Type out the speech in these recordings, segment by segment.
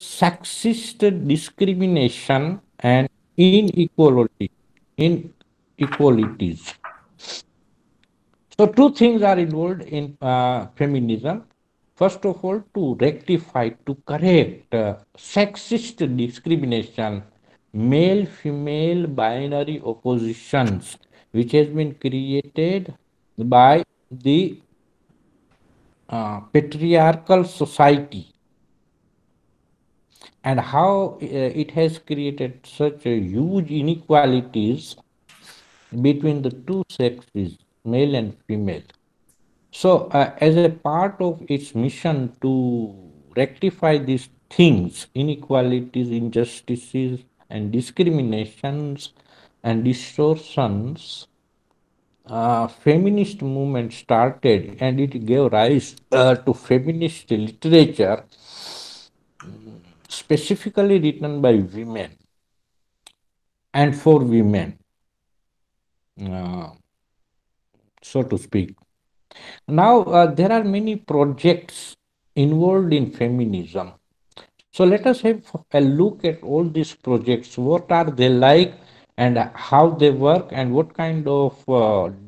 sexist discrimination and inequality, inequalities. So two things are involved in feminism. First of all, to rectify, to correct sexist discrimination, male-female binary oppositions, which has been created by the patriarchal society, and how it has created such a huge inequalities between the two sexes, male and female. So, as a part of its mission to rectify these things, inequalities, injustices, and discriminations and distortions, feminist movement started, and it gave rise to feminist literature specifically written by women and for women, uh, so to speak. Now, there are many projects involved in feminism. So, let us have a look at all these projects. What are they like, and how they work, and what kind of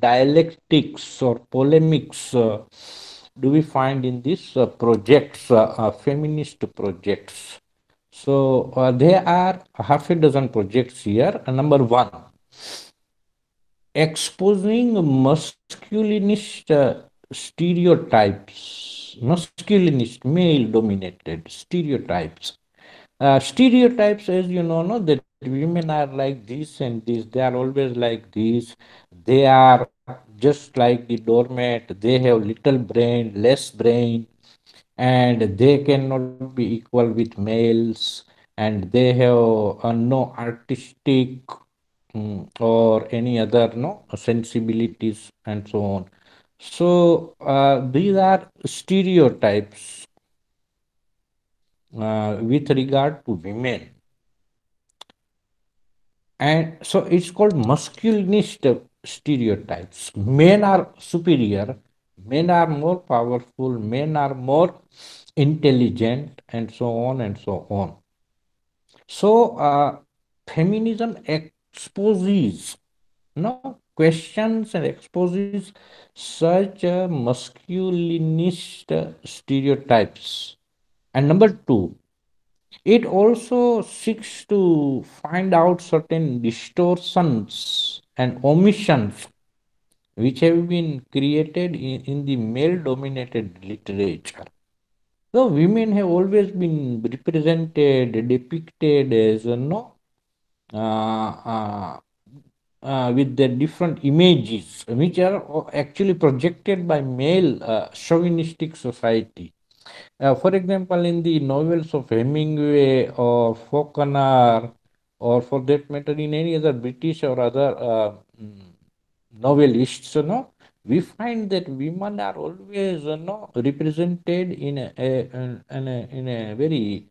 dialectics or polemics do we find in these projects, feminist projects? So, there are half a dozen projects here. Number one, exposing masculinist stereotypes, masculinist, male dominated stereotypes. Stereotypes, as you know, no, that women are like this and this, they are always like this, they are just like the doormat, they have little brain, less brain, and they cannot be equal with males, and they have no artistic or any other no sensibilities and so on. So these are stereotypes with regard to women, and so it's called masculinist stereotypes. Men are superior, men are more powerful, men are more intelligent, and so on and so on. So, feminism exposes, no, questions and exposes such masculinist stereotypes. And number two, it also seeks to find out certain distortions and omissions which have been created in the male dominated literature. So women have always been represented, depicted as no, uh, uh, with their different images, which are actually projected by male chauvinistic society. For example, in the novels of Hemingway or Faulkner, or for that matter, in any other British or other novelists, we find that women are always, represented in a very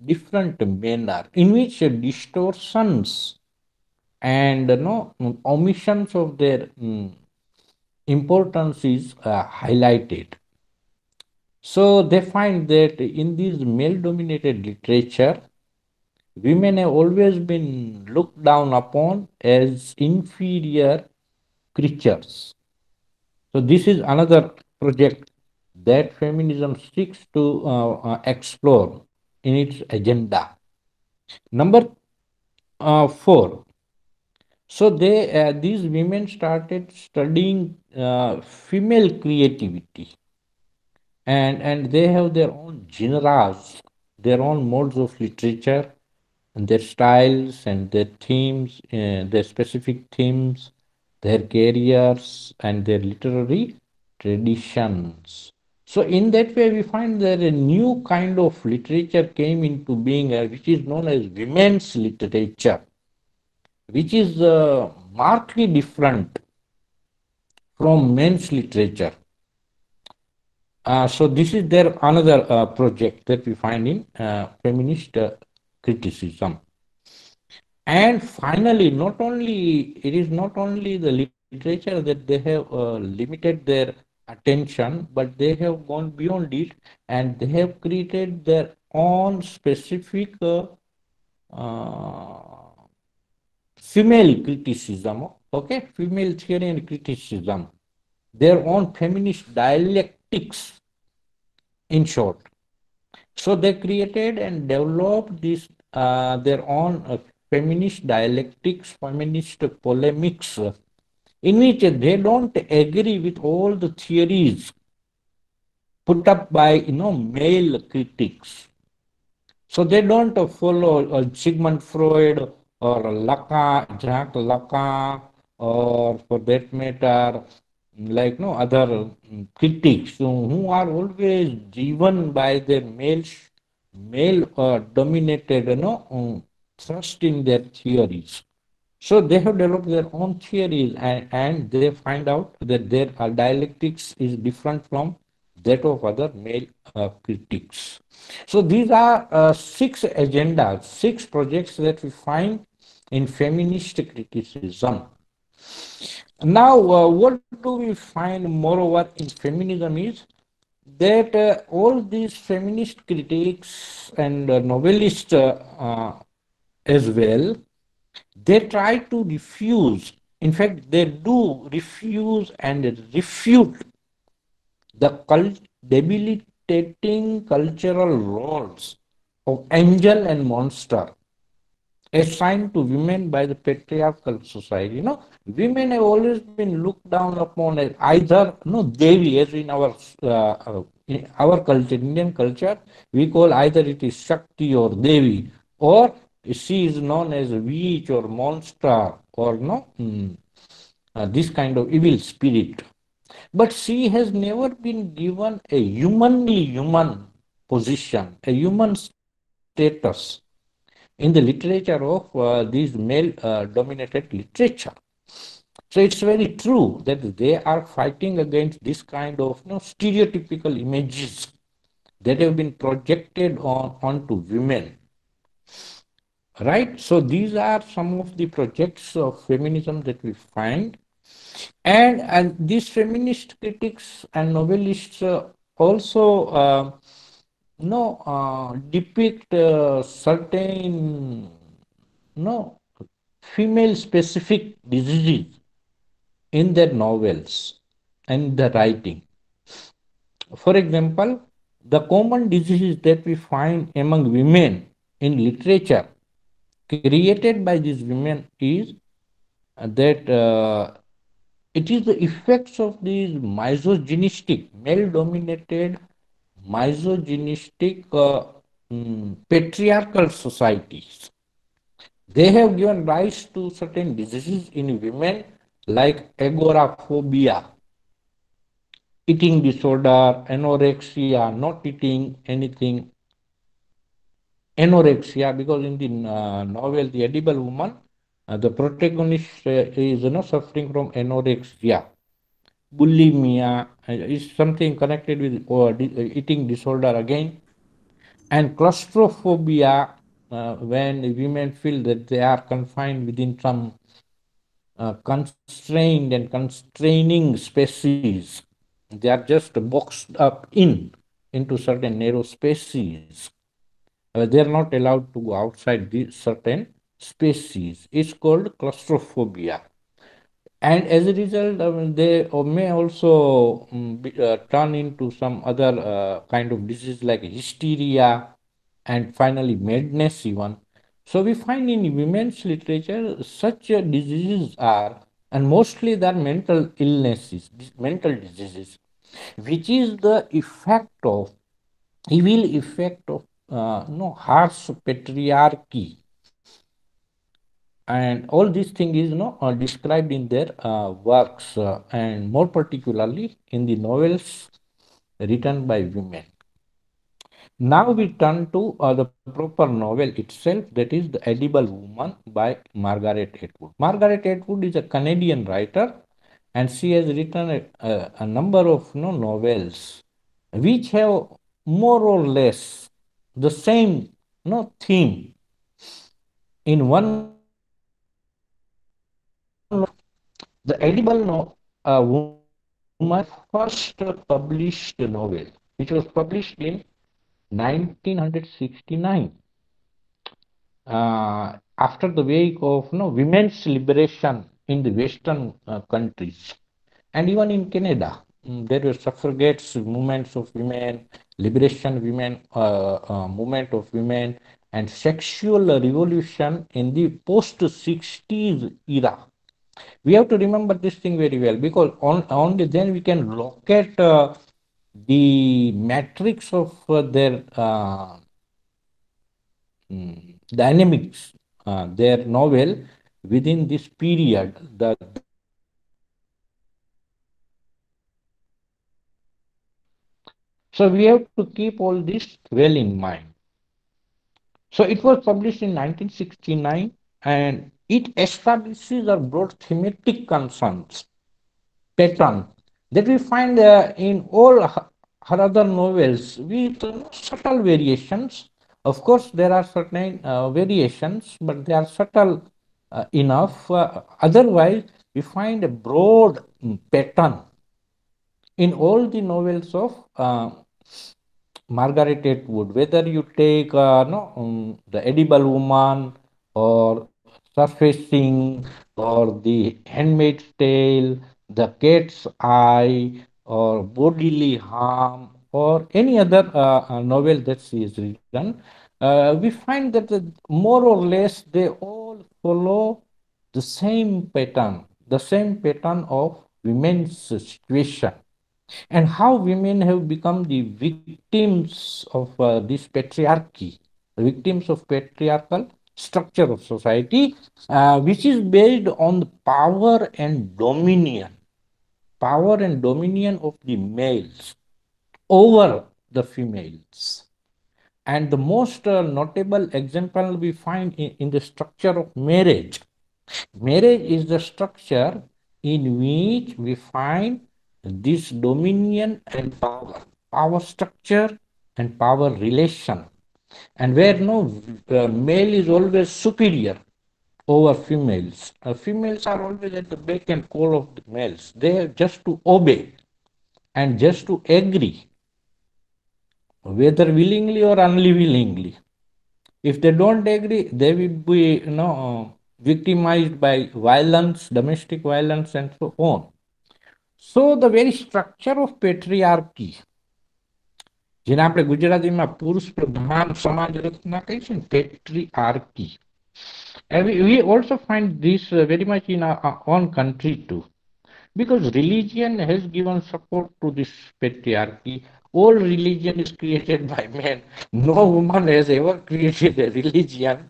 different manner, in which distortions and omissions of their importance is highlighted. So they find that in this male dominated literature, women have always been looked down upon as inferior creatures. So this is another project that feminism seeks to explore in its agenda. Number four. So these women started studying female creativity, and they have their own genres, their own modes of literature, and their styles and their themes, their specific themes, their careers, and their literary traditions. So, in that way, we find that a new kind of literature came into being, which is known as women's literature, which is markedly different from men's literature. So this is their another project that we find in feminist criticism. And finally, not only it is not only the literature that they have limited their attention, but they have gone beyond it, and they have created their own specific uh, female criticism, okay, female theory and criticism, their own feminist dialectics, in short. So they created and developed this their own feminist dialectics, feminist polemics, in which they don't agree with all the theories put up by male critics. So they don't follow Sigmund Freud or Lacan, Jacques Lacan, or for that matter, like no other critics who are always driven by their male dominated, thrust in their theories. So they have developed their own theories, and they find out that their dialectics is different from that of other male critics. So these are six agendas, six projects that we find in feminist criticism. Now, what do we find moreover in feminism is that all these feminist critics and novelists as well, they try to refuse, in fact, they do refuse and refute the debilitating cultural roles of angel and monster assigned to women by the patriarchal society. Women have always been looked down upon as either Devi, as in our culture, Indian culture, we call either it is Shakti or Devi, or she is known as a witch or monster or this kind of evil spirit. But she has never been given a humanly human position, a human status in the literature of these male dominated literature. So it's very true that they are fighting against this kind of stereotypical images that have been projected onto women. Right? So these are some of the projects of feminism that we find. And these feminist critics and novelists also depict certain no female specific diseases in their novels and the writing. For example, the common diseases that we find among women in literature created by these women is that it is the effects of these misogynistic, male dominated, misogynistic, patriarchal societies. They have given rise to certain diseases in women like agoraphobia, eating disorder, anorexia, not eating anything, anorexia, because in the novel The Edible Woman, the protagonist is suffering from anorexia. Bulimia is something connected with eating disorder again, and claustrophobia, when women feel that they are confined within some constrained and constraining spaces. They are just boxed up into certain narrow spaces. They are not allowed to go outside these certain spaces. It's called claustrophobia. And as a result, they may also turn into some other kind of disease like hysteria and finally madness even. So we find in women's literature such diseases are, and mostly they are mental illnesses, mental diseases, which is the effect of evil effect of harsh patriarchy, and all these things is are described in their works, and more particularly in the novels written by women. Now we turn to the proper novel itself, that is The Edible Woman by Margaret Atwood. Margaret Atwood is a Canadian writer, and she has written a number of novels which have more or less the same theme. In one novel, The Edible Woman, first published novel, which was published in 1969, after the wake of women's liberation in the Western countries, and even in Canada, there were suffragettes movements of women, liberation women, movement of women, and sexual revolution in the post-60s era. We have to remember this thing very well, because only then we can locate the matrix of their dynamics, their novel within this period, the period of 1960s. So we have to keep all this well in mind. So it was published in 1969, and it establishes a broad thematic concerns pattern that we find in all her other novels with subtle variations. Of course, there are certain variations, but they are subtle enough. Otherwise, we find a broad pattern in all the novels of Margaret Atwood, whether you take no, the edible woman, or surfacing, or the handmaid's tale, the cat's eye, or bodily harm, or any other novel that she has written, we find that more or less they all follow the same pattern of women's situation, and how women have become the victims of this patriarchy, the victims of patriarchal structure of society, which is based on the power and dominion of the males over the females. And the most notable example we find in the structure of marriage. Marriage is the structure in which we find this dominion and power structure and power relation, and where male is always superior over females. Females are always at the beck and call of the males. They have just to obey and just to agree, whether willingly or unwillingly. If they don't agree, they will be victimized by violence, domestic violence, and so on. So the very structure of patriarchy, જેને આપણે ગુજરાતીમાં પુરુષ પ્રધાન સમાજ રચના કહી છે ને, patriarchy. And we also find this very much in our own country too, because religion has given support to this patriarchy. All religion is created by men. No woman has ever created a religion.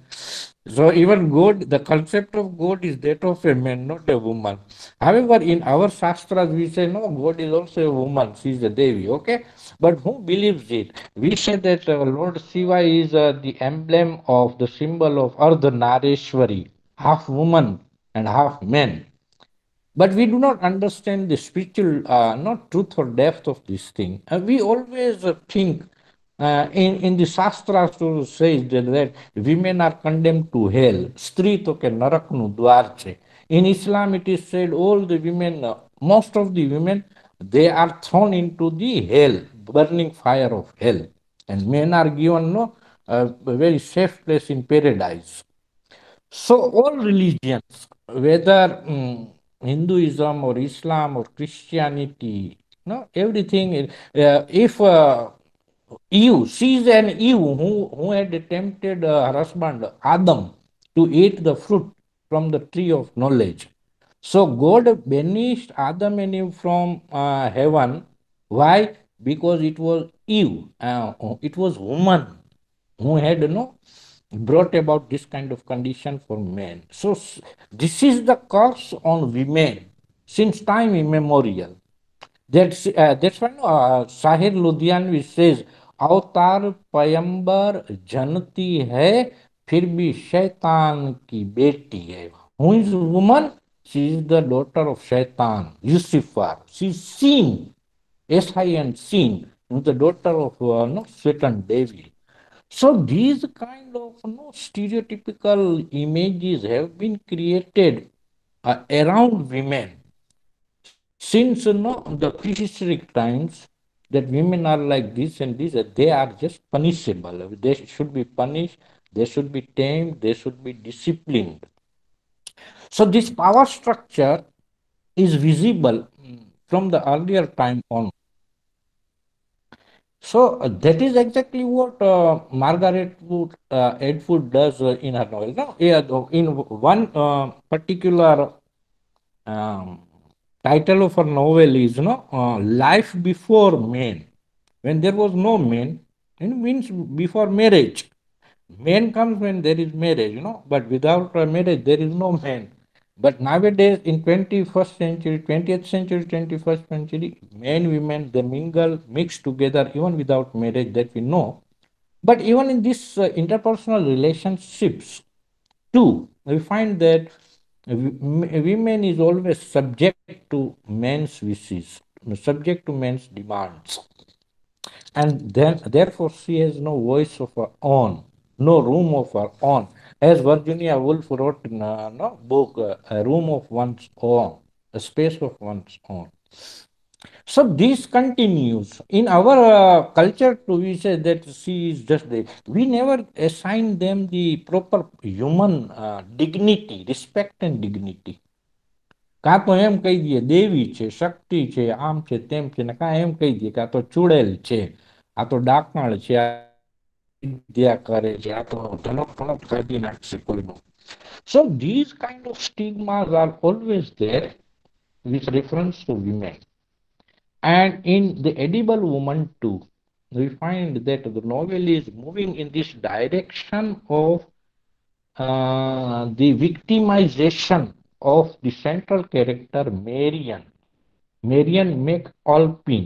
So even God, the concept of God is that of a man, not a woman. However, in our Shastras, we say no, God is also a woman. She is a Devi. Okay, but who believes it? We say that Lord Shiva is the emblem of the symbol of Ardhanareshwari, half woman and half man. But we do not understand the spiritual, not truth or depth of this thing. We always think in the Shastras to says that women are condemned to hell. સ્ત્રી તો કે નરકનું દ્વાર છે. In Islam, it is said all the women, most of the women, they are thrown into the hell, burning fire of hell, and men are given a very safe place in paradise. So all religions, whether Hinduism or Islam or Christianity, no, everything. If Eve, she is an Eve who had tempted her husband Adam to eat the fruit from the tree of knowledge. So God banished Adam and Eve from heaven. Why? Because it was Eve, it was woman who had brought about this kind of condition for men. So this is the curse on women since time immemorial. That's why Sahir Ludhianvi says, अवतार पयंबर जनती है फिर भी शैतान की बेटी है. Who is woman? She is the daughter of Shaitan, Lucifer. She is seen, S-I-N, seen, the daughter of Satan, devil. So these kind of stereotypical images have been created around women since the prehistoric times. that women are like this and this, they are just punishable. They should be punished, they should be tamed, they should be disciplined. So this power structure is visible from the earlier time on. So that is exactly what Atwood does in her novel. No? Yeah, in one particular um, title of her novel is Life Before Men. When there was no men, it means before marriage. Man comes when there is marriage, but without marriage, there is no man. But nowadays, in 21st century, 20th century, 21st century, men, women, they mingle, mix together, even without marriage, that we know. But even in these interpersonal relationships, too, we find that women is always subject to men's wishes, subject to men's demands, and then therefore she has no voice of her own, no room of her own. As Virginia Woolf wrote in a book, A Room of One's Own, a space of one's own. So this continues in our culture too. We say that she is just the. We never assign them the proper human dignity, respect, and dignity. કાં તો એમ કહી દઈએ દેવી છે, શક્તિ છે, આમ છે, તેમ છે, ને કાં એમ કહી દઈએ કે આ તો ચૂડેલ છે, આ તો ડાકણ છે, આ વિદ્યા કરે છે, આ તો ધનક ધનક કાઢી નાખશે કોઈનું. So these kind of stigmas are always there with reference to women. And in The Edible Woman too, we find that the novel is moving in this direction of the victimization of the central character Marian McAlpin,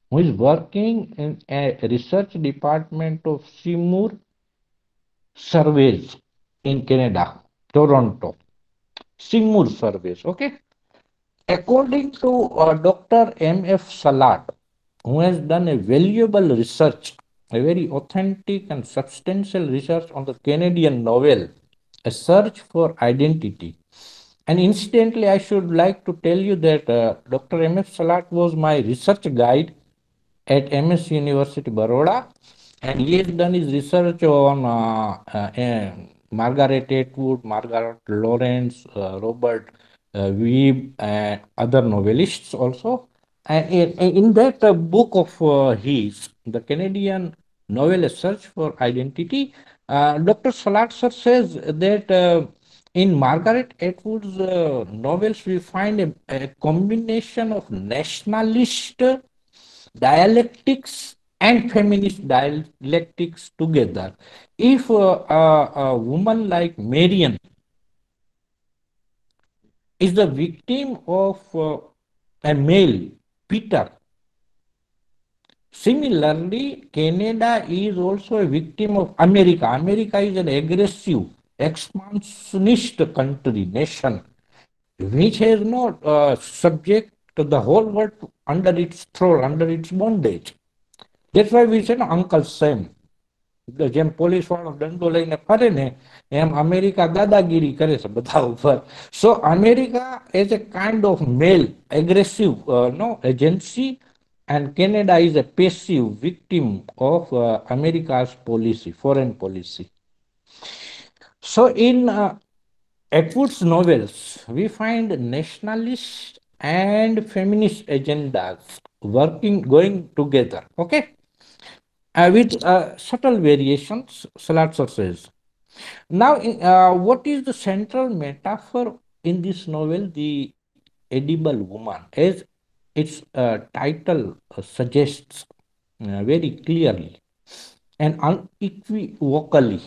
who is working in a research department of Seymour Surveys in Canada, Toronto. Seymour Surveys, okay? According to Dr. M.F. Salat, who has done a valuable research, a very authentic and substantial research on the Canadian novel, A Search for Identity. And incidentally, I should like to tell you that Dr. M.F. Salat was my research guide at MS University, Baroda, and he has done his research on Margaret Atwood, Margaret Lawrence, Robert Weeb, and other novelists also. And in that book of his, the Canadian novel A Search for Identity, Dr. Salat sir says that in Margaret Atwood's novels, we find a combination of nationalist dialectics and feminist dialectics together. If a woman like Marian is the victim of a male, Peter, similarly, Canada is also a victim of America. America is an aggressive, expansionist country, nation, which has not subject the whole world under its thrall, under its bondage. That's why we say no, Uncle Sam. જેમ police વાળો દંડો લઈને ફરે ને એમ America દાદાગીરી કરે છે બધા ઉપર. So America as a kind of male aggressive no agency, and Canada is a passive victim of America's policy, foreign policy. So in Atwood's novels, we find nationalist and feminist agendas going together. Okay, with subtle variations, Salatser says. Now, what is the central metaphor in this novel? The edible woman, as its title suggests very clearly and unequivocally.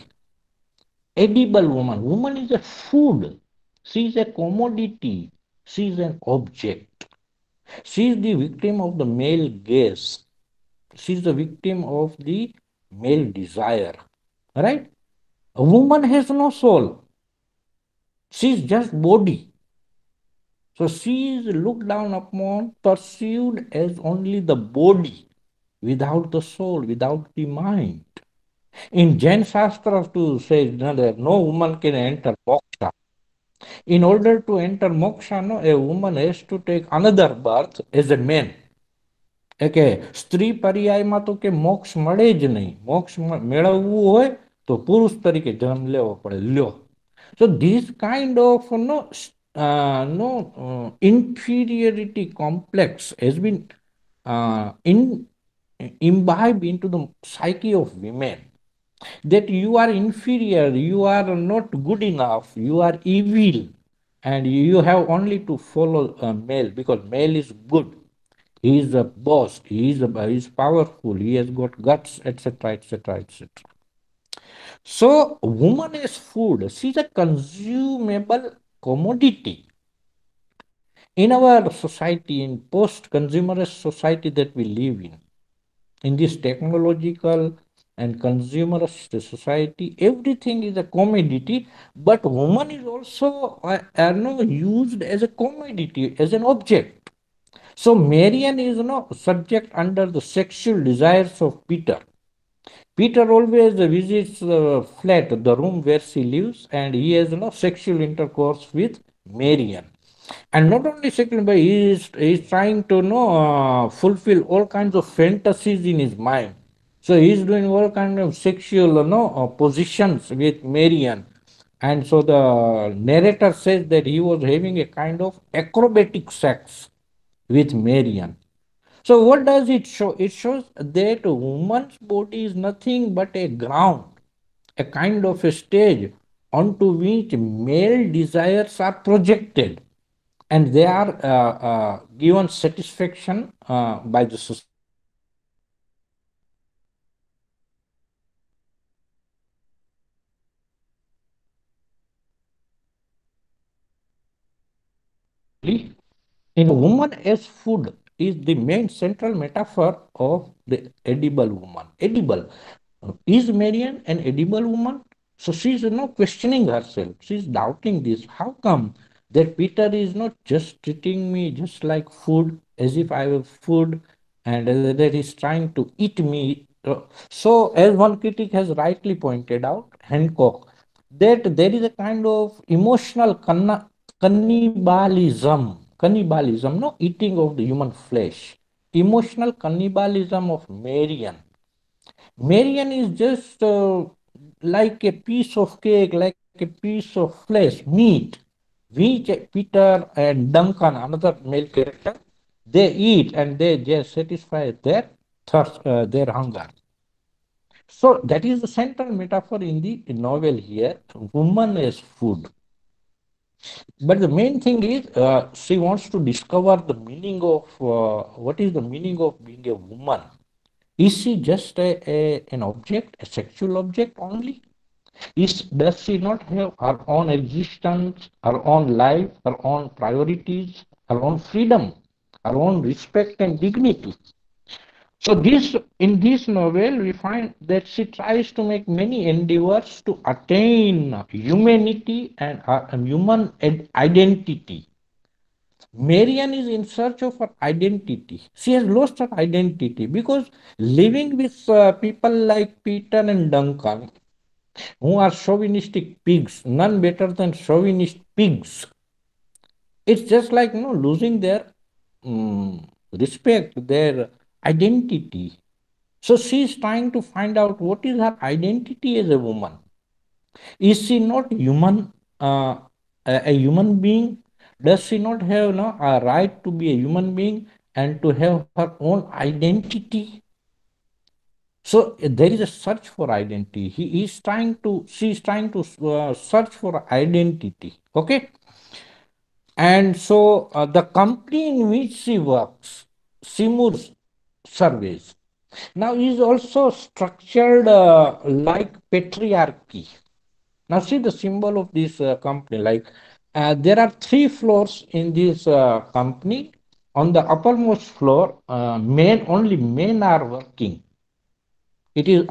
Edible woman. Woman is a food. She is a commodity. She is an object. She is the victim of the male gaze. She is the victim of the male desire. Right? A woman has no soul. She is just body. So she is looked down upon, perceived as only the body, without the soul, without the mind. In Jain Shastra to say that no woman can enter moksha. In order to enter moksha, no, a woman has to take another birth as a man. કે સ્ત્રી પર્યાયમાં તો કે મોક્ષ મળે જ નહીં. મોક્ષ મેળવવું હોય તો પુરુષ તરીકે જન્મ લેવો પડે. લ્યો. So this kind of no inferiority complex has been imbibed into the psyche of women, that you are inferior, you are not good enough, you are evil, and you have only to follow a male because male is good. He is a boss. He is powerful. He has got guts, etc., etc., etc. So, woman as food. She is a consumable commodity in our society, in post-consumerist society that we live in this technological and consumerist society, everything is a commodity, but woman is also no, used as a commodity, as an object. So Marian is no subject under the sexual desires of Peter. Peter always visits the flat, the room where she lives, and he has no sexual intercourse with Marian. And not only sexual, but he is trying to fulfill all kinds of fantasies in his mind. So he is doing all kinds of sexual positions with Marian. And so the narrator says that he was having a kind of acrobatic sex with Marian. So what does it show? It shows that a woman's body is nothing but a ground, a kind of a stage onto which male desires are projected, and they are given satisfaction by the society. In woman as food is the main central metaphor of the edible woman. Edible. Is Marian an edible woman? So she's not questioning herself. She's doubting this. How come that Peter is not just treating me just like food, as if I were food, and that he's trying to eat me? So, as one critic has rightly pointed out, Hancock, that there is a kind of emotional cannibalism, no eating of the human flesh, emotional cannibalism of Marian. Marian is just like a piece of cake, like a piece of flesh, meat, which Peter and Duncan, another male character, they eat and they just satisfy their thirst, their hunger. So that is the central metaphor in the novel here, woman as food. But the main thing is, she wants to discover the meaning of what is the meaning of being a woman. Is she just an object, a sexual object only? Does she not have her own existence, her own life, her own priorities, her own freedom, her own respect and dignity? So in this novel, we find that she tries to make many endeavors to attain humanity and human identity. Marian is in search of her identity. She has lost her identity because living with people like Peter and Duncan, who are chauvinistic pigs, none better than chauvinist pigs, it's just like losing their respect, their identity. So she is trying to find out what is her identity as a woman. Is she not human, a human being? Does she not have a right to be a human being and to have her own identity? So there is a search for identity. She is trying to search for identity. Okay. And so the company in which she works, Seymour's Surveys, now is also structured like patriarchy. Now see the symbol of this company. Like there are three floors in this company. On the uppermost floor, men are working. It is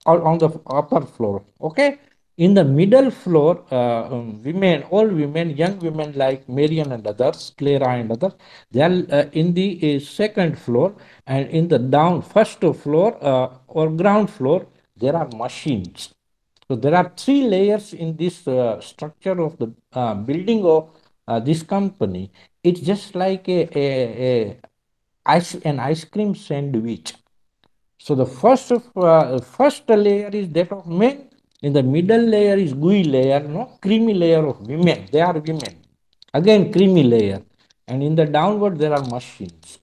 on the upper floor. Okay. In the middle floor, women, all women, young women like Marian and others, Clara and others, they are in the second floor, and in the first floor or ground floor, there are machines. So there are three layers in this structure of the building of this company. It's just like a an ice cream sandwich. So the first layer is that of men. In the middle layer is gooey layer, no creamy layer of women. They are women. Again creamy layer, and in the downward there are machines.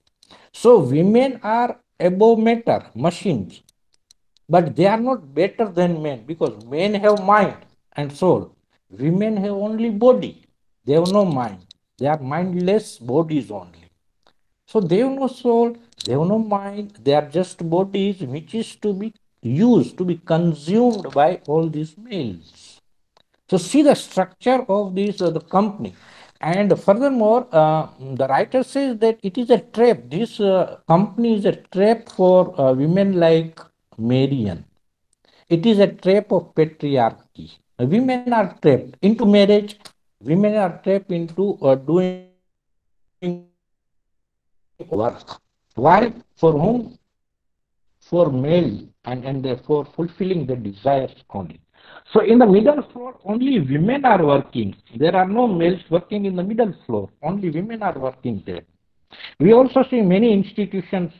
So women are above matter, machines, but they are not better than men because men have mind and soul. Women have only body. They have no mind. They are mindless bodies only. So they have no soul, they have no mind, they are just bodies which is to be used, to be consumed by all these males. So see the structure of this the company. And furthermore, the writer says that it is a trap. This company is a trap for women like Marian. It is a trap of patriarchy. Women are trapped into marriage. Women are trapped into doing all work. Why? For whom? For male, and for fulfilling their desires only. So in the middle floor, only women are working. There are no males working in the middle floor. Only women are working there. We also see many institutions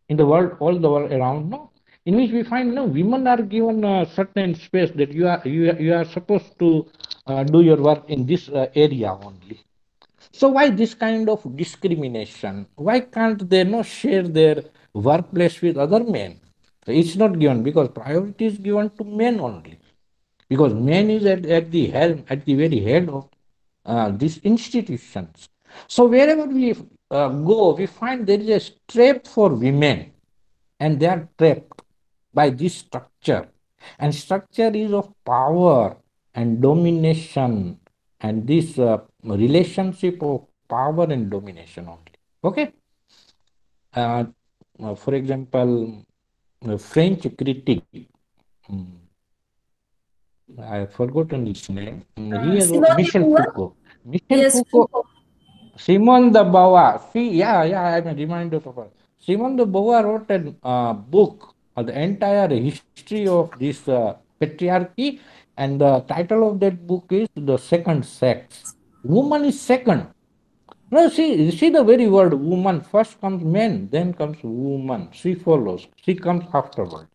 in the world, all the world around, no, in which we find no women are given a certain space that you are supposed to do your work in this area only. So why this kind of discrimination? Why can't they not share their workplace with other men? It's not given because priority is given to men only. Because men is at the helm, at the very head of these institutions. So wherever we go, we find there is a trap for women, and they are trapped by this structure. And structure is of power and domination, and this relationship of power and domination only. Okay. uh, for example, French critic, mm, I have forgotten his name. He has Simone de Michel Beauvoir? Foucault. Michel Yes, Foucault, Foucault. Simone de Beauvoir. See, yeah, I'm reminded of her. Simone de Beauvoir wrote a book, the entire history of this patriarchy, and the title of that book is The Second Sex. Woman is second. No, see the very word woman. First comes man, then comes woman. She follows. She comes afterwards.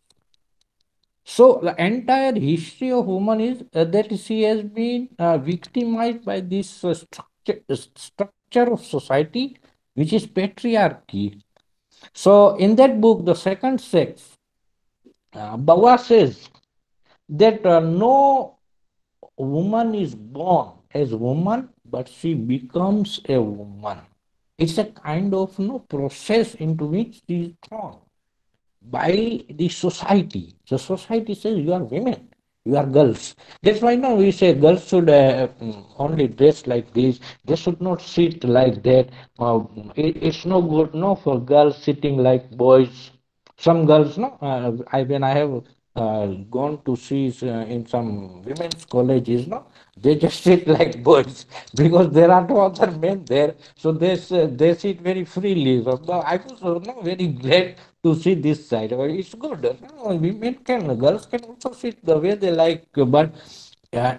So the entire history of woman is that she has been victimized by this structure of society, which is patriarchy. So in that book, The Second Sex, Bawa says that no woman is born as woman, but she becomes a woman. It's a kind of process into which she is thrown by the society. The society says you are women, you are girls. That's why now we say girls should only dress like this. They should not sit like that. It's no good, no, for girls sitting like boys. Some girls, no, when I have gone to see in some women's colleges, no, they just sit like boys because there are no other men there, so they sit very freely. So no, I was no, very glad to see this side. It's good. No, women can, girls can also sit the way they like, but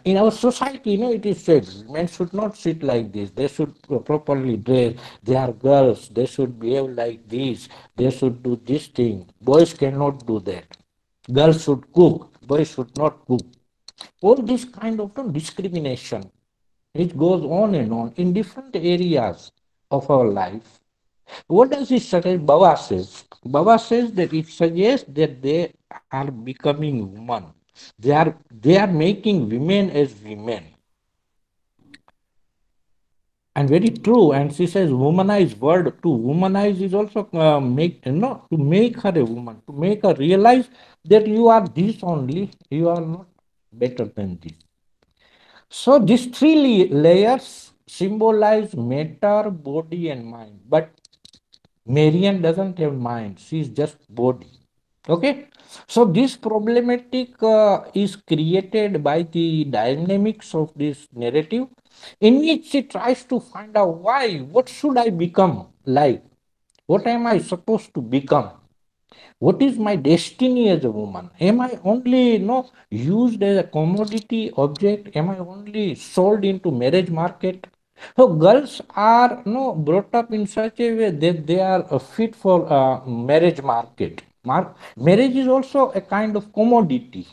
in our society, it is said men should not sit like this. They should properly dress. They are girls. They should behave like this. They should do this thing. Boys cannot do that. Girls should cook. Boys should not cook. All this kind of discrimination, it goes on and on in different areas of our life. What does it suggest? Baba says. Baba says that it suggests that they are becoming women. They are making women as women. And very true. And she says womanize word too. Womanize is also make to make her a woman, to make her realize that you are this only, you are not better than this. So these three layers symbolize matter, body, and mind. But Marian doesn't have mind, she is just body. Okay, so this problematic is created by the dynamics of this narrative, in which she tries to find out why, what should I become like, what am I supposed to become, what is my destiny as a woman. Am I only used as a commodity object? Am I only sold into marriage market? So girls are brought up in such a way that they are fit for marriage market. Marriage is also a kind of commodity,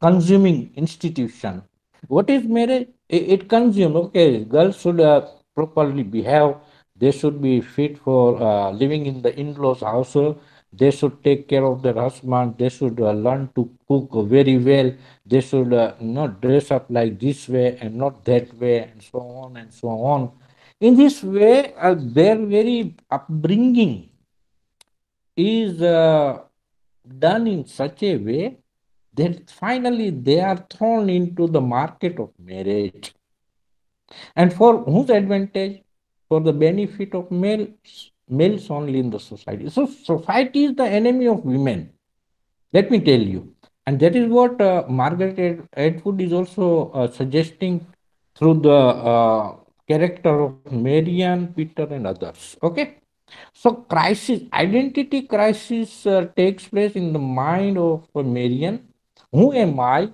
consuming institution. What is marriage? It consumes. Okay, girls should properly behave. They should be fit for living in the in-laws household. They should take care of their husband. They should learn to cook very well. They should not dress up like this way and not that way, and so on and so on. In this way, their very upbringing is done in such a way that finally they are thrown into the market of marriage. And for whose advantage? For the benefit of males only in the society. So society is the enemy of women. Let me tell you. And that is what Margaret Atwood is also suggesting through the character of Marian, Peter, and others. Okay. So crisis, identity crisis takes place in the mind of Marian. Who am I?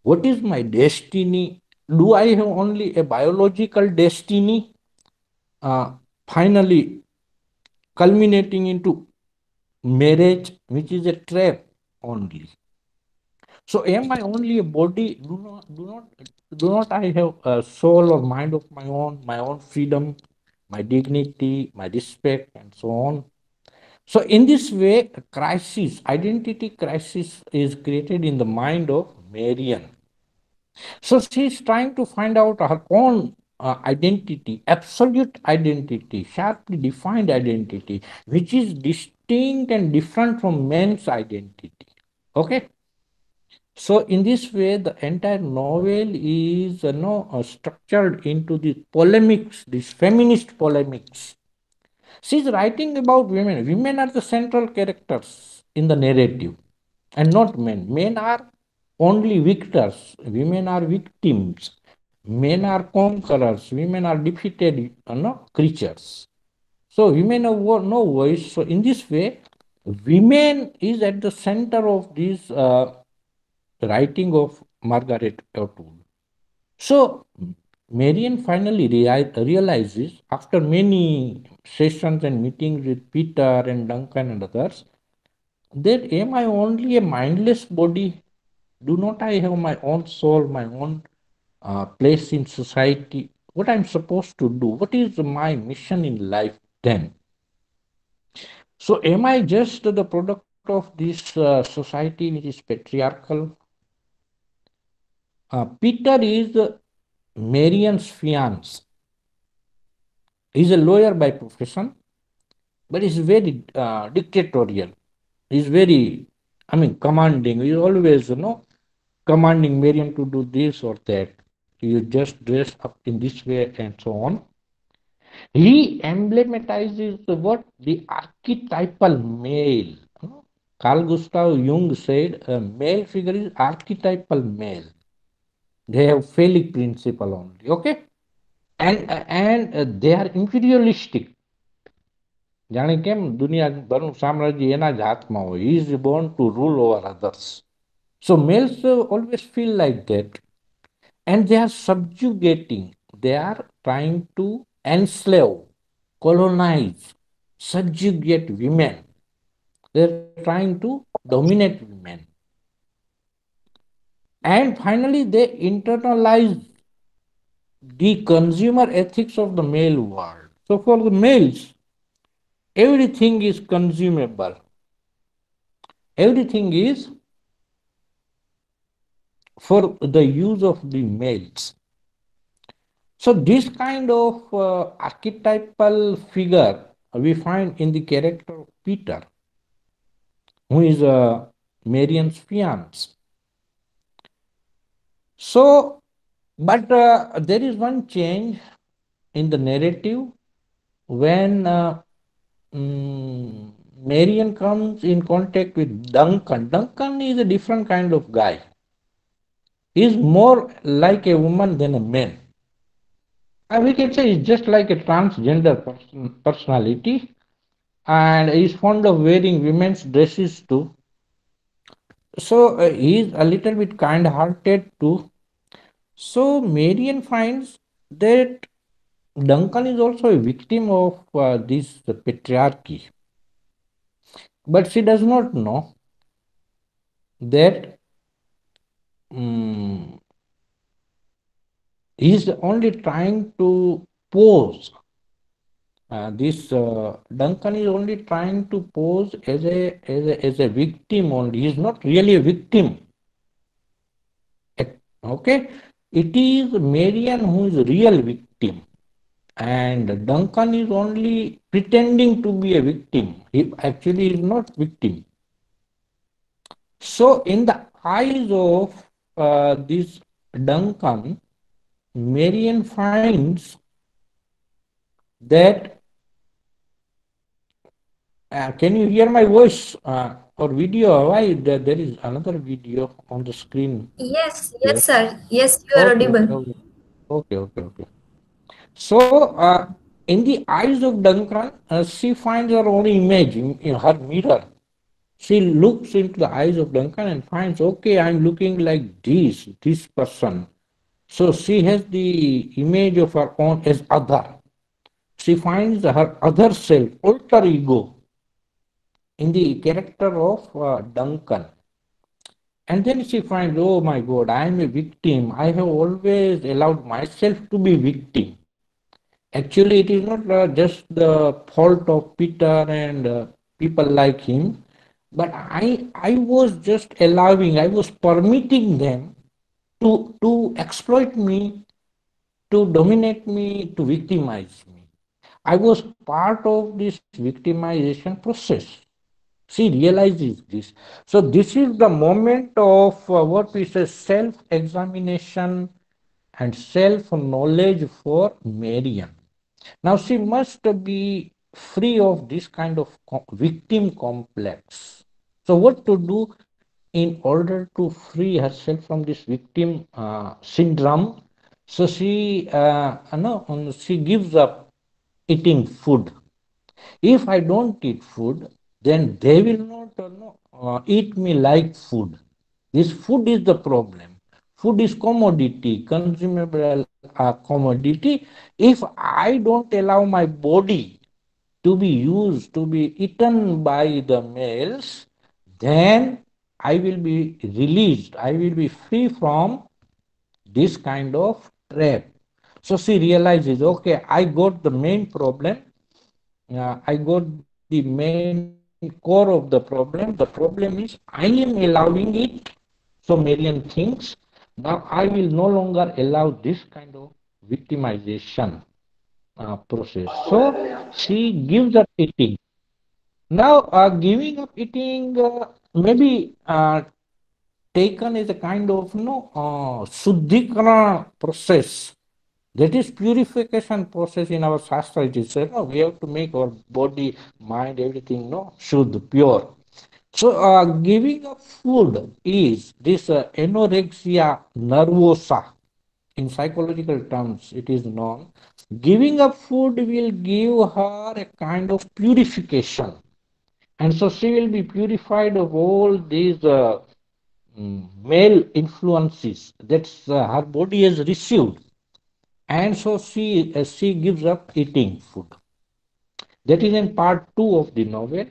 What is my destiny? Do I have only a biological destiny? Uh, Finally, culminating into marriage, which is a trap only. So, am I only a body? Do not I have a soul or mind of my own freedom, my dignity, my respect, and so on? So, in this way, a crisis, identity crisis, is created in the mind of Marian. So she's trying to find out her own identity, absolute identity, sharply defined identity, which is distinct and different from man's identity. Okay. So in this way, the entire novel is structured into the polemics, these feminist polemics. She's writing about women. Women are the central characters in the narrative, and not men. Men are only victors. Women are victims. Men are conquerors. Women are defeated creatures. So women have no voice. So in this way, women is at the center of this writing of Margaret Atwood. So Marian finally realizes, after many sessions and meetings with Peter and Duncan and others, that am I only a mindless body? Do not I have my own soul, my own place in society? What I'm supposed to do? What is my mission in life then? So am I just the product of this society which is patriarchal? Peter is Marian's fiance. He's a lawyer by profession, but he's very dictatorial. He's very, commanding. He's always, commanding Marian to do this or that. You just dress up in this way and so on. He emblematizes what the archetypal male. Carl Gustav Jung said a male figure is archetypal male. They have phallic principle only. Okay, and they are imperialistic. જાણે કેમ દુનિયાભરનું સામ્રાજ્ય એના જ હાથમાં હોય. He is born to rule over others. So males always feel like that, and they are subjugating. They are trying to enslave, colonize, subjugate women. They are trying to dominate women, and finally they internalize the consumer ethics of the male world. So for the males, everything is consumable. Everything is for the use of the males. So this kind of archetypal figure we find in the character of Peter, who is Marian's fiance. So, but there is one change in the narrative when Marian comes in contact with Duncan. Duncan is a different kind of guy. He is more like a woman than a man. We can say he's just like a transgender personality, and he's fond of wearing women's dresses too. So he's a little bit kind-hearted too. So Marian finds that Duncan is also a victim of this patriarchy, but she does not know that um, he is only trying to pose. This Duncan is only trying to pose as a victim only. He is not really a victim. Okay, it is Marian who is real victim, and Duncan is only pretending to be a victim. He actually is not victim. So, in the eyes of this Duncan, Marian finds that. Can you hear my voice or video? Why there is another video on the screen Yes, here? yes, sir. Yes, you are Okay, okay, audible. okay, okay, okay, okay. So, in the eyes of Duncan, she finds her own image in her mirror. She looks into the eyes of Duncan and finds, okay, I'm looking like this person. So she has the image of her own as other. She finds her other self, alter ego, in the character of Duncan. And then she finds, oh my God, I am a victim. I have always allowed myself to be victim. Actually, it is not just the fault of Peter and people like him, but I was just allowing, I was permitting them to exploit me, to dominate me, to victimize me. I was part of this victimization process. She realizes this. So this is the moment of what we say self-examination and self-knowledge for Marian. Now she must be free of this kind of victim complex. So what to do in order to free herself from this victim syndrome? So she, no, she gives up eating food. If I don't eat food, then they will not no, eat me like food. This food is the problem. Food is commodity, consumable commodity. If I don't allow my body to be used, to be eaten by the males, then I will be released. I will be free from this kind of trap. So she realizes, okay, I got the main problem. I got the main core of the problem. The problem is I am allowing it. So Marian thinks, now I will no longer allow this kind of victimization process. So she gives up eating. Now, giving up eating maybe taken as a kind of suddhikara process. That is purification process in our shastra. It is said, no, we have to make our body, mind, everything, no, shuddh, pure. So, giving up food is this anorexia nervosa. In psychological terms, it is known. Giving up food will give her a kind of purification. And so she will be purified of all these male influences that her body has received. And so she gives up eating food. That is in part two of the novel,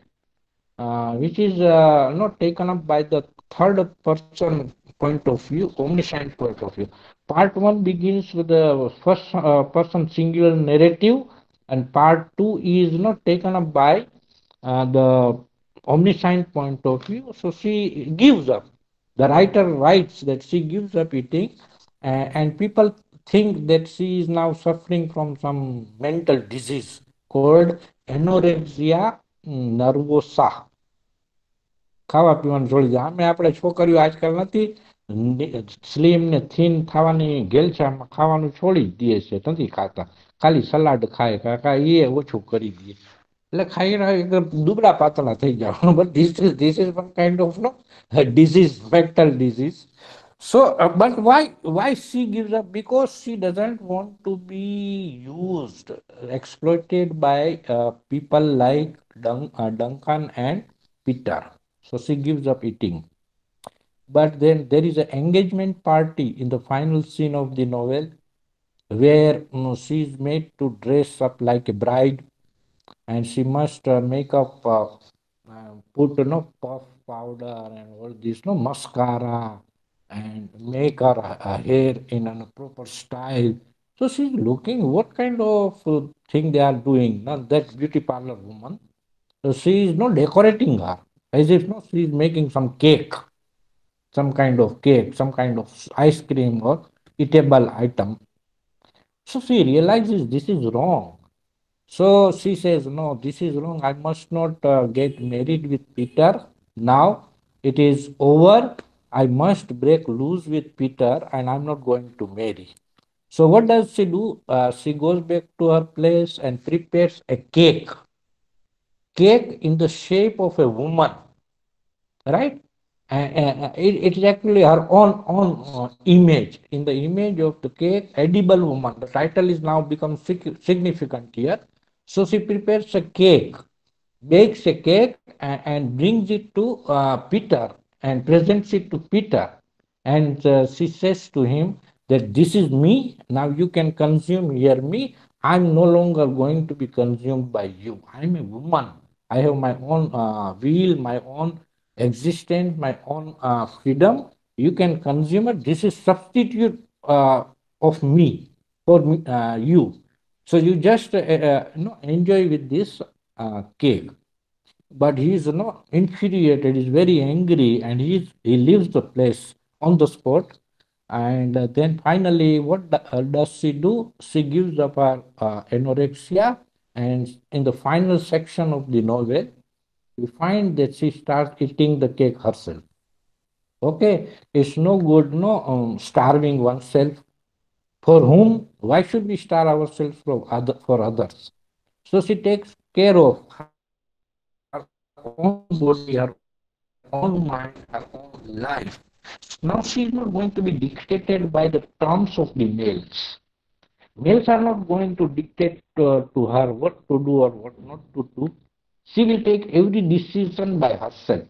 which is not taken up by the third person point of view, omniscient point of view. Part one begins with the first person singular narrative, and part two is not taken up by the omniscient point of view. So she gives up. The writer writes that she gives up eating, and people think that she is now suffering from some mental disease called anorexia nervosa. ખાવા પીવાનું છોડી દે આમે આપણે છોકરીઓ આજકાલ નથી slim ને thin થવાની ઘેલછામાં ખાવાનું છોડી જ દે છે નથી ખાતા ખાલી સલાડ ખાય કાકા એ ઓછું કરી દે એટલે ખાઈને એકદમ દુબળા પાતળા થઈ જવાનું but this is one kind of no disease, mental disease. So but why she gives up? Because she doesn't want to be used, exploited by people like Duncan and Peter. So she gives up eating. But then there is an engagement party in the final scene of the novel, where she is made to dress up like a bride, and she must make up, put puff powder and all this, no mascara, and make her hair in a proper style. So she's looking what kind of thing they are doing. Not that beauty parlor woman. So she is not decorating her as if no she is making some cake, some kind of cake, some kind of ice cream or eatable item. So she realizes this is wrong. So she says, no, this is wrong. I must not get married with Peter. Now it is over. I must break loose with Peter and I'm not going to marry. So what does she do? She goes back to her place and prepares a cake. Cake in the shape of a woman, right? It is actually her own image. In the image of the cake, edible woman. The title is now become significant here. So she prepares a cake, bakes a cake, and brings it to Peter and presents it to Peter. And she says to him that this is me. Now you can consume here me. I'm no longer going to be consumed by you. I'm a woman. I have my own will, my own existence, my own freedom. You can consume it. This is substitute of me for me, you. So you just enjoy with this cake. But he is infuriated, he's very angry, and he leaves the place on the spot. And then finally, what does she do? She gives up her anorexia, and in the final section of the novel, we find that she starts eating the cake herself. Okay, it's no good, no starving oneself. For whom? Why should we starve ourselves for others? So she takes care of her own body, her own mind, her own life. Now she is not going to be dictated by the terms of the males. Males are not going to dictate to her what to do or what not to do. She will take every decision by herself.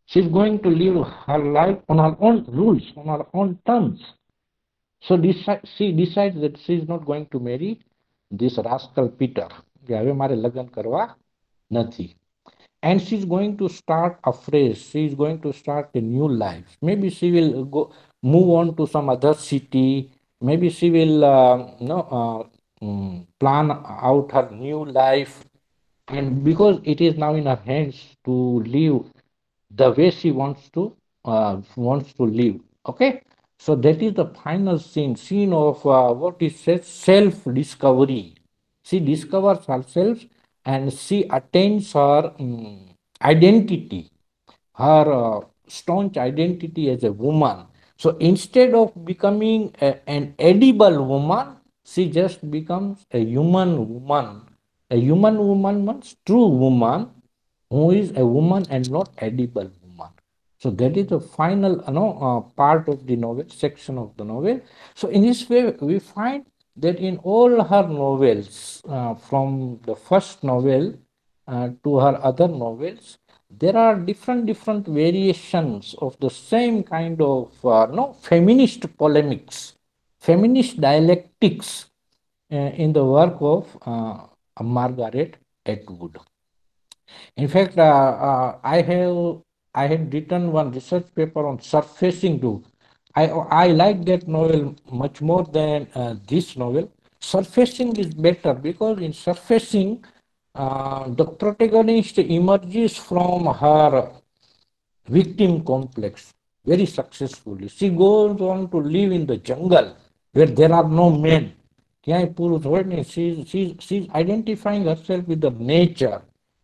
She's going to live her life on her own rules, on her own terms. So she decides that she is not going to marry this rascal Peter. કે હવે મારે લગ્ન કરવા નથી. And she's going to start afresh. She is going to start a new life. Maybe she will go move on to some other city. Maybe she will plan out her new life. And because it is now in her hands to live the way she wants to live. Okay, so that is the final scene of what is said self discovery. She discovers herself and she attains her identity, her staunch identity as a woman. So instead of becoming an edible woman, she just becomes a human woman. A human woman means true woman, who is a woman and not edible woman. So that is the final part of the novel, section of the novel. So in this way, we find that in all her novels, from the first novel to her other novels, there are different variations of the same kind of no feminist polemics, feminist dialectics in the work of Margaret Atwood. In fact, I had written one research paper on surfacing too. I like that novel much more than this novel. Surfacing is better because in surfacing, the protagonist emerges from her victim complex very successfully. She goes on to live in the jungle where there are no men. ક્યાંય પુરુષ હોય ને, she's identifying herself with the nature,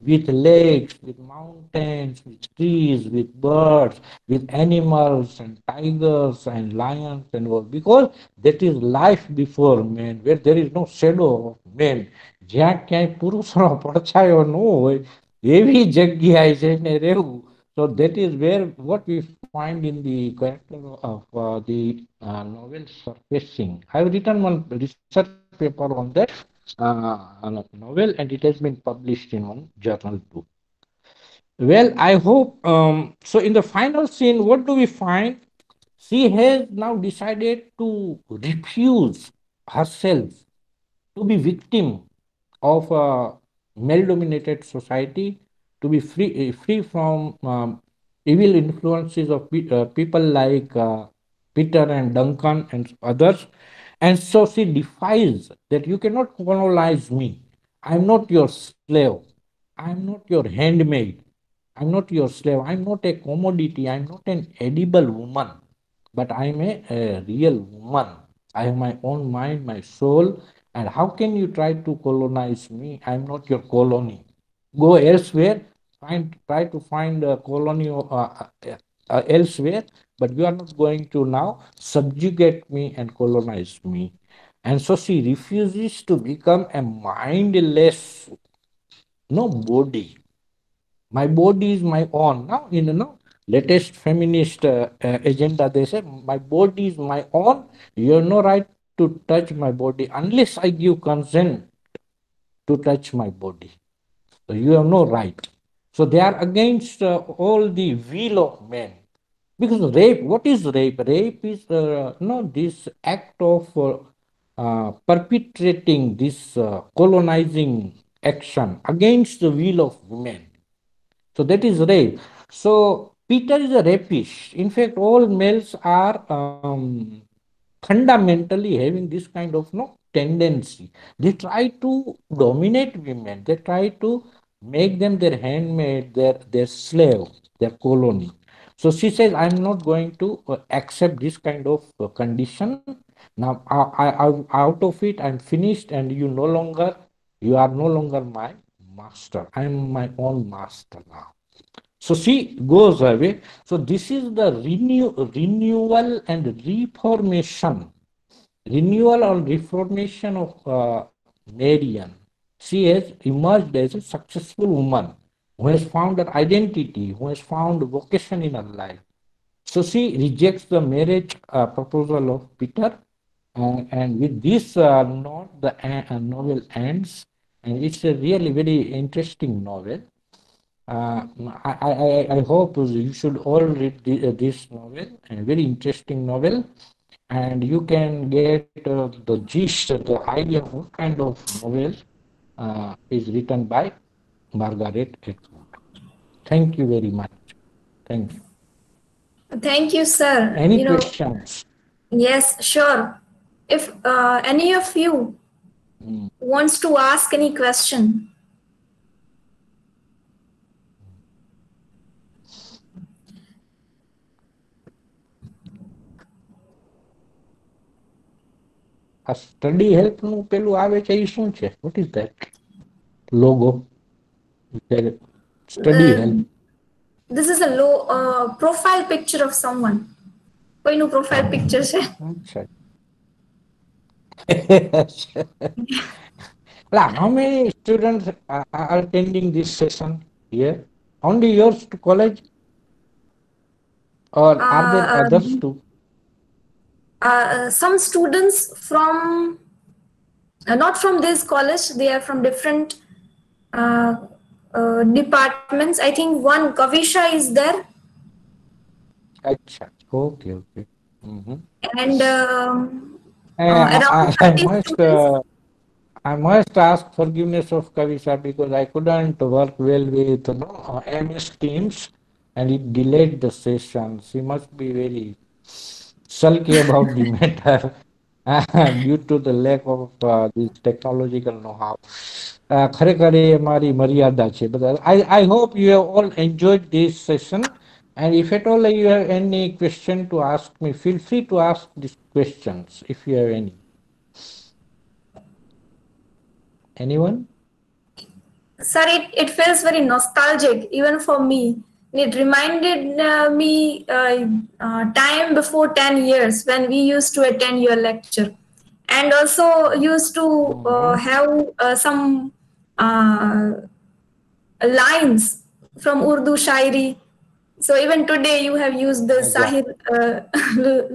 with lakes, with mountains, with trees, with birds, with animals and tigers and lions and all, because that is life before man, where there is no shadow of man. જ્યાં ક્યાંય પુરુષનો પડછાયો ન હોય એવી જગ્યાએ જઈને રહેવું. So that is where what we find in the character of the novel Surfacing. I have written one research paper on that novel, and it has been published in one journal too. Well, I hope so. In the final scene, what do we find? She has now decided to refuse herself to be victim of a male-dominated society, to be free from evil influences of people like Peter and Duncan and others. And so she defies that you cannot colonize me. I'm not your slave. I'm not your handmaid. I'm not your slave. I'm not a commodity. I'm not an edible woman, but I'm a real woman. I have my own mind, my soul. And how can you try to colonize me? I'm not your colony. Go elsewhere, try to find a colony elsewhere, but you are not going to now subjugate me and colonize me. And so she refuses to become a mindless no body. My body is my own. Now, in latest feminist agenda, they say my body is my own. You have no right to touch my body unless I give consent to touch my body. So you have no right. So they are against all the will of men. Because rape, what is rape? Rape is no this act of perpetrating this colonizing action against the will of women. So that is rape. So Peter is a rapist. In fact, all males are fundamentally having this kind of no tendency. They try to dominate women. They try to make them their handmaid, their slave, their colony. So she says, I'm not going to accept this kind of condition. Now, out of it, I'm finished, and you are no longer my master. I'm my own master now. So she goes away. So this is the renewal and reformation of Marian. She has emerged as a successful woman who has found her identity, who has found vocation in her life. So she rejects the marriage proposal of Peter, and with this note, the novel ends, and it's a really very interesting novel. Uh, I hope you should all read this novel, a very interesting novel, and you can get the gist, the idea of what kind of novel is written by Margaret Atwood. Thank you very much. Thank you. Thank you, sir. Any questions? Yes, sure. If any of you wants to ask any question. આ study help નું પેલું આવે છે એ શું છે? What is that logo? Study Uh, help. this is a low profile picture of someone. કોઈનું profile picture છે. અચ્છા. How many students are attending this session here? Only yours to college, or are there Uh, others too? some students from not from this college, they are from different uh, departments. I think one Kavisha is there, Acha. Okay, okay. Mm-hmm. and I, around I 30 must students. I must ask forgiveness of Kavisa because I couldn't work well with MS Teams, and it delayed the session. She must be very sulky about the matter due to the lack of this technological know-how. ખરેખર એ મારી મર્યાદા છે બધા. I hope you have all enjoyed this session, and if at all you have any question to ask me, feel free to ask these questions if you have any. Anyone? Sir, it feels very nostalgic even for me. It reminded me time before 10 years when we used to attend your lecture, and also used to Mhm. have some uh, lines from Urdu Shairi. So even today you have used the Acha. Sahir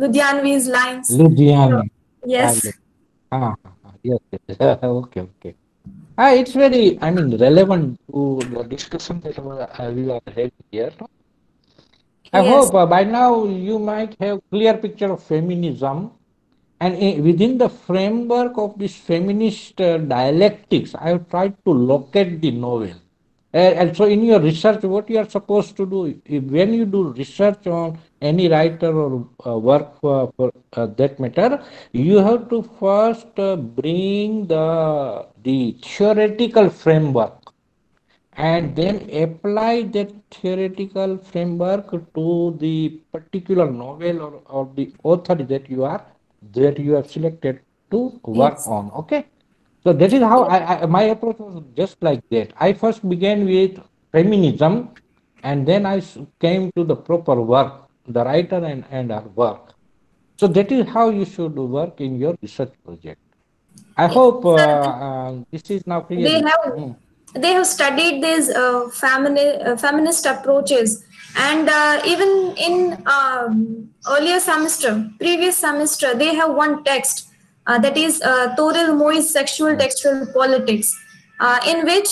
Ludhianvi's lines. So, Ludhiana. Ah, yes, yes. Yes, yes. Okay, okay. It's very, I mean, relevant to the discussion that we are having here. I yes, hope by now you might have clear picture of feminism, And within the framework of this feminist dialectics, I have tried to locate the novel. And so, in your research, what you are supposed to do, when you do research on any writer or work for that matter, you have to first bring the theoretical framework and then apply that theoretical framework to the particular novel or the author that you have selected to work Yes. on. Okay, so that is how my approach was just like that. I first began with feminism, and then came to the proper work, the writer and her work. So that is how you should work in your research project. I Yes. hope Sir, this is now clear. they have Hmm. they have studied these feminist approaches, and even in earlier semester, previous semester, they have one text that is Toril Moi's Sexual Hmm. Textual Politics, in which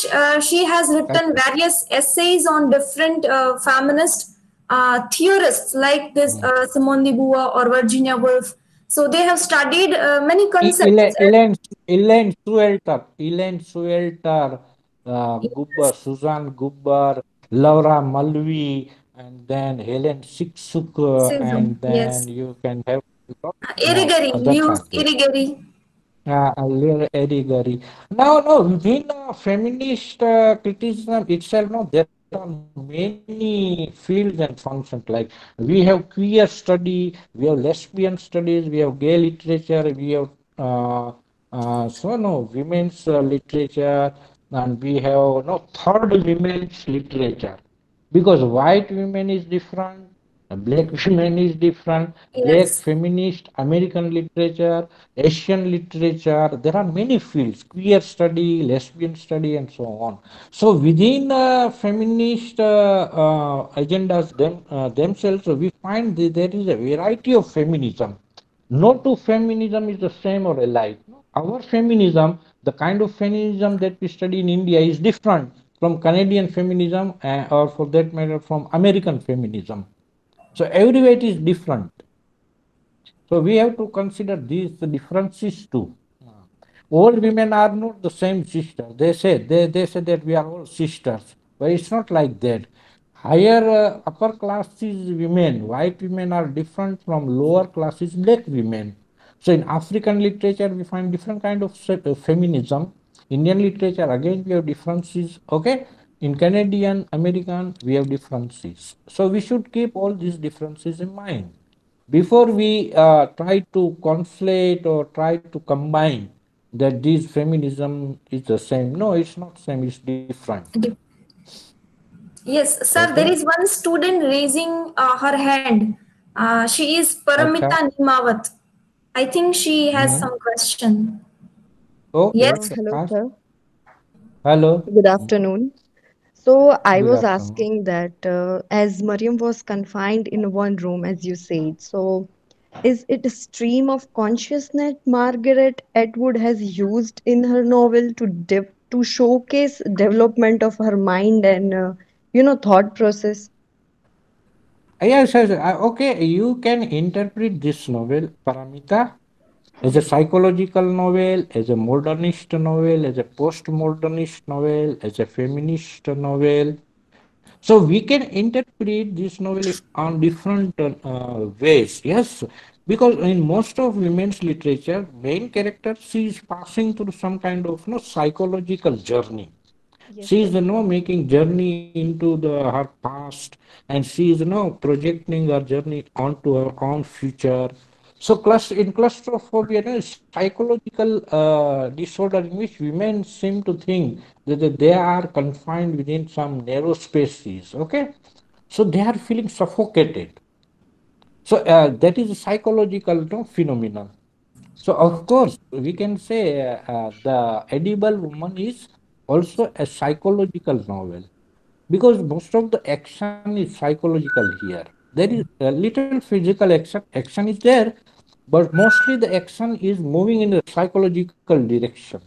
she has written Correct. various essays on different feminist theorists like this Hmm. Simone de Beauvoir or Virginia Woolf. So they have studied many concepts. Elaine Suelter, Gubber, Susan Gubber, Laura Mulvey, and then Helen Siksuk, Sexism, and then yes. you can have Irrigary, others Muse are there. Irrigary. Eddie Gary. Now, no, within feminist criticism itself, no, there are many fields and functions. Like we have queer study, we have lesbian studies, we have gay literature, we have women's literature, and we have no third women's literature. Because white women is different, black women is different, black Yes, feminist, American literature, Asian literature. There are many fields: queer study, lesbian study, and so on. So within feminist agendas themselves, we find that there is a variety of feminism. No two feminism is the same or alike. Our feminism, the kind of feminism that we study in India, is different from Canadian feminism, or for that matter, from American feminism. So everywhere it is different. So we have to consider these differences too. All women are not the same sister. They say that we are all sisters, but it's not like that. Higher upper classes women, white women are different from lower classes black women. So in African literature we find different kind of feminism. Indian literature again we have differences. Okay, in Canadian, American we have differences. So we should keep all these differences in mind before we try to conflate or try to combine that this feminism is the same. No, it's not same, it's different. yes, sir. Okay. There is one student raising her hand. She is Acha. Paramita Nimawat. I think she has Hmm. some question. Okay, Yes, okay. Hello, Ask. sir. Hello. Good afternoon. So I Good was afternoon. asking that as Mariam was confined in one room, as you said, so is it a stream of consciousness Margaret Atwood has used in her novel to showcase development of her mind and thought process? Yes, yes. Okay, you can interpret this novel, Paramita, as a psychological novel, as a modernist novel, as a postmodernist novel, as a feminist novel. So we can interpret this novel on different ways, yes, because in most of women's literature, main character she is passing through some kind of psychological journey. Yes, She is sir. making journey into her past, and she is projecting her journey onto her own future. So in claustrophobia, psychological disorder in which women seem to think that they are confined within some narrow spaces. Okay, so they are feeling suffocated. So that is a psychological phenomenon. So of course we can say the edible woman is also a psychological novel, because most of the action is psychological here. There is a little physical action is there, but mostly the action is moving in a psychological direction,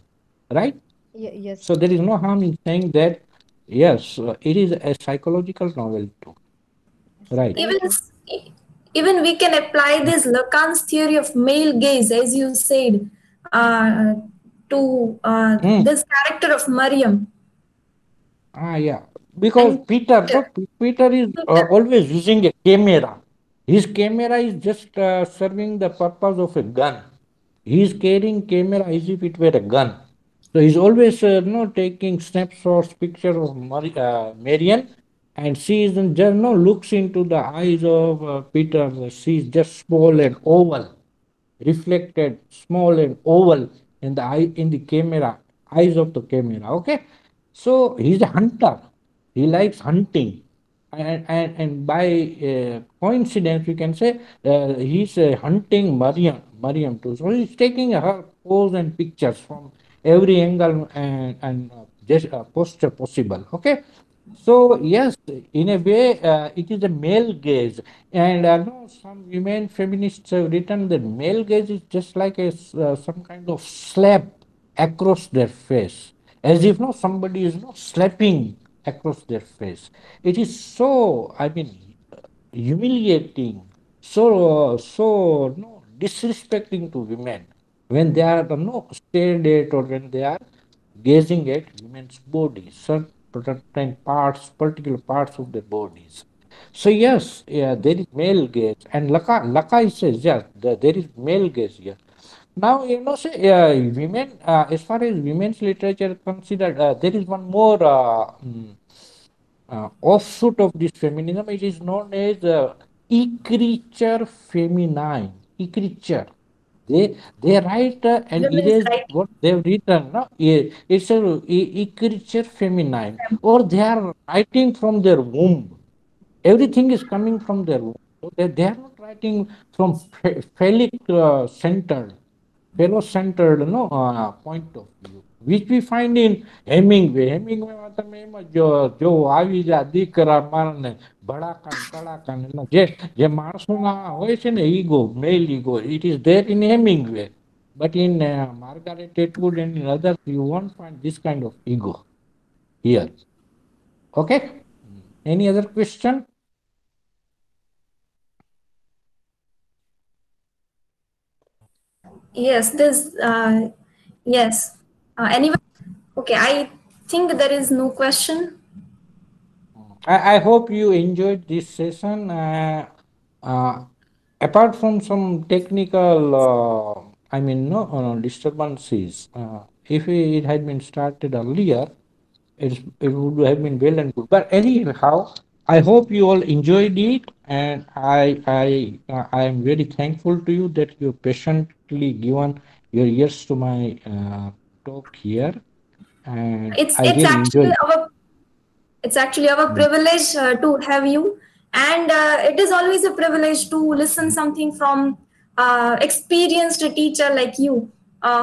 right? Yes. So there is no harm in saying that yes, it is a psychological novel too, Yes. right? even Thank you. even we can apply this Lacan's theory of male gaze, as you said, to Hmm. this character of Mariam. Yeah, because And Peter, no, Peter is always using a camera. His camera is just serving the purpose of a gun. He is carrying camera as if it were a gun. So he's always no taking snapshots, picture of Marian, and she is just no looks into the eyes of Peter. She is just small and oval, reflected small and oval in the eye in the camera eyes of the camera. Okay, so he's a hunter. He likes hunting, and by coincidence we can say he's hunting Mariam too. So he's taking her pose and pictures from every angle and posture possible. Okay, so yes, in a way, it is a male gaze, and no, some women feminists have written that male gaze is just like some kind of slap across their face, as if no somebody is not slapping across their face. It is so, I mean, humiliating, so no disrespecting to women when they are no stared at or when they are gazing at women's bodies, certain parts, particular parts of their bodies. So yes, yeah, there is male gaze, and Laka says yes, there is male gaze here. Now say women, as far as women's literature considered, there is one more offshoot of this feminism. It is known as e-creature feminine. E-creature. They write and women's erase right. what they've written. No, it's a e-creature feminine, or they are writing from their womb. Everything is coming from their womb. So they are not writing from phallic centered, fellow-centered point of view, which we find in Hemingway. Hemingwayમાં તમે એમ જ જો આવી જા દીકરા મારને ભડાકાન તડાકાન જે જે માણસોના હોય છે ને ego, male ego, it is there in Hemingway. But in Margaret Atwood and in others, you won't find this kind of ego here. Okay? Any other question? Yes, this, yes. Anyone? Okay, I think there is no question. I hope you enjoyed this session. Uh, Apart from some technical, I mean, no disturbances, if it had been started earlier, it would have been well and good. But anyhow, I hope you all enjoyed it, and I am very thankful to you that you patiently given your ears to my talk here, and It's I it's really actually enjoyed. our It's actually our Mm. privilege to have you, and it is always a privilege to listen something from experienced teacher like you,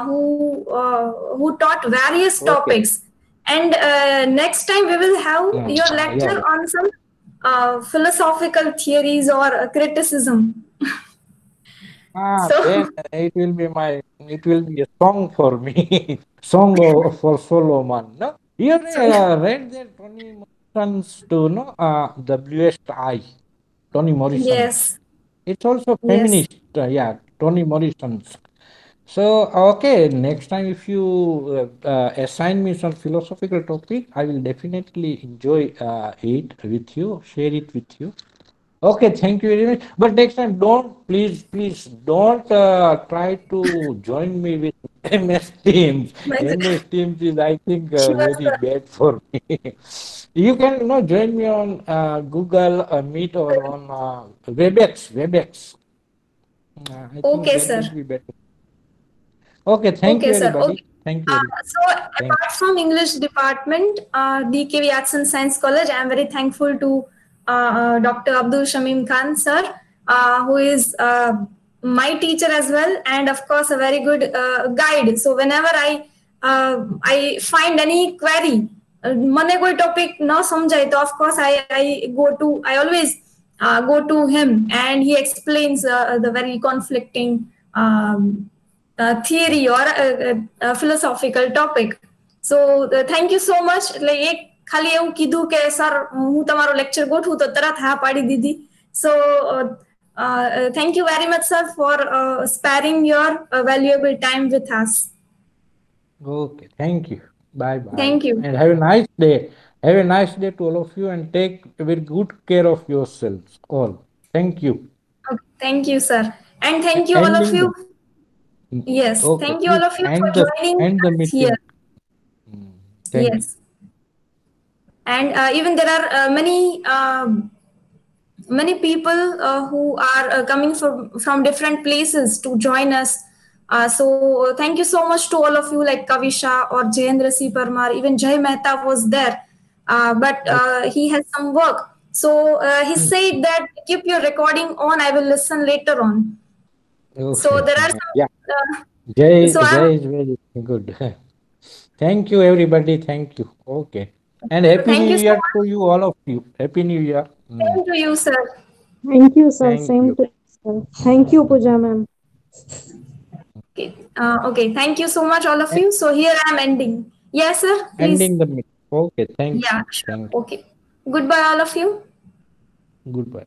who taught various Okay. topics. And next time we will have your Yeah. lecture on some philosophical theories or criticism. Then So it will be a song for me, song for Solomon. No, you so read that Toni Morrison's to no, WSI, Toni Morrison's. yes, It's also yes. feminist, yeah, Toni Morrison's. So okay, next time if you assign me some philosophical topic, I will definitely enjoy it with you, share it with you. Okay, thank you very much. But next time, please don't try to join me with MS Teams. MS Teams is, I think, Sure, very sir. bad for me. You can, join me on Google Meet or on WebEx. WebEx. I think Okay, that sir. will be better. Okay, thank you, Okay, sir. everybody. Okay. Thank you. So Thank apart from English department, DKV Arts and Science College, I am very thankful to Dr. Abdulshamim Khan, sir, who is my teacher as well, and of course a very good guide. So whenever I find any query, મને કોઈ topic ન સમજાય તો of course I always go to him, and he explains the very conflicting theory or philosophical topic. So thank you so much. એટલે એક ખાલી એવું કીધું કે સર હું તમારો લેક્ચર ગોઠવું તો તરત હા પાડી દીધી. So Thank you very much, sir, for sparing your valuable time with us. Okay, thank you. Bye bye. Thank you. And have a nice day. Have a nice day to all of you and take very good care of yourselves all. Thank you. Okay, thank you, sir. And thank you, all of Ending you. the Yes, okay, thank you, all please of you, end for the joining us here. meeting. Mm, thank you. Yes. And even there are many people who are coming from different places to join us. So thank you so much to all of you, like Kavisha or Jayendra C. Parmar. Even Jay Mehta was there, but Okay. he has some work. So he Mm, said that keep your recording on. I will listen later on. So okay. there are Yeah. some. So I'm Jay is very good. Thank you, everybody. Thank you. Okay. And Happy thank New you so Year to much. you, all of you. Happy New Year. Same to you, sir. Thank you, sir. Thank Same you. to you, sir. Thank you, Pooja ma'am. Okay. Okay. Thank you so much, all of E- you. So here I'm ending. Yes, sir. Please. Ending the meeting. Okay. Thank Yeah, you. sure. Thank you. Okay. Goodbye, all of you. Goodbye.